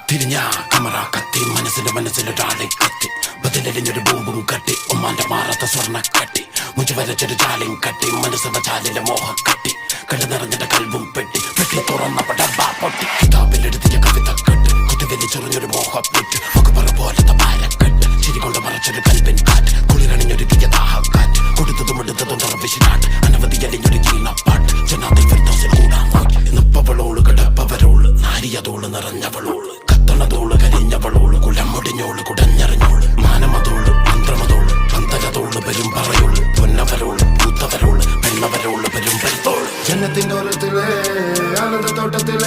തിരിഞ്ഞ കമറ കത്തി മനസ്സിലൊരാളെ കത്തി ബദലരിഞ്ഞൊരു ബോംബും കട്ടി ഉമ്മാന്റെ മാറാത്ത സ്വർണ്ണ കട്ടി മുഞ്ചു വരച്ചൊരു ചാലും കട്ടി മനസ്സിന്റെ ചാലിലെ മോഹ കട്ടി കണ്ടു നിറഞ്ഞിട്ട് കൽവും പെട്ടി പെട്ടി തുറന്നപ്പോ ഡബ്ബ പൊട്ടി കിതാബിലെടുത്തിയ കവിത കെട്ട് കുത്തിവലിച്ചൊറിഞ്ഞൊരു മോഹ പെട്ട് ഒക്കെപ്പറ പോലത്തെ പാലക്കെട്ട് ചിരി കൊണ്ട് മറച്ചൊരു കൽബൻ കാറ്റ് കുളിരണിഞ്ഞൊരുക്കിയ ദാഹക്കാറ്റ് കൊടുത്തതും എടുത്തതും തുറവിശിനാട്ട് അനവധി അലിഞ്ഞൊരു ജീണപ്പാട്ട് ജനാതി ഫിർദൗസിൽ കൂടാൻ നോക്കി നിപ്പവളോള് കിടപ്പവരോള് നാരിയതോള് നിറഞ്ഞവളോള് കത്തണതോള് കരിഞ്ഞവളോള് കുലമുടിഞ്ഞോള് കുടഞ്ഞറിഞ്ഞോള് മാനമതോള് മന്ത്രമതോള് പന്തകതോള് വരും പറയോള് പൊന്നവരോള് പൂത്തവരോള് പെണ്ണവരോള് വരും പെരുത്തോള് ജന്നത്തിന്റെ ഓരത്തിലെ ആനന്ദത്തോട്ടത്തിൽ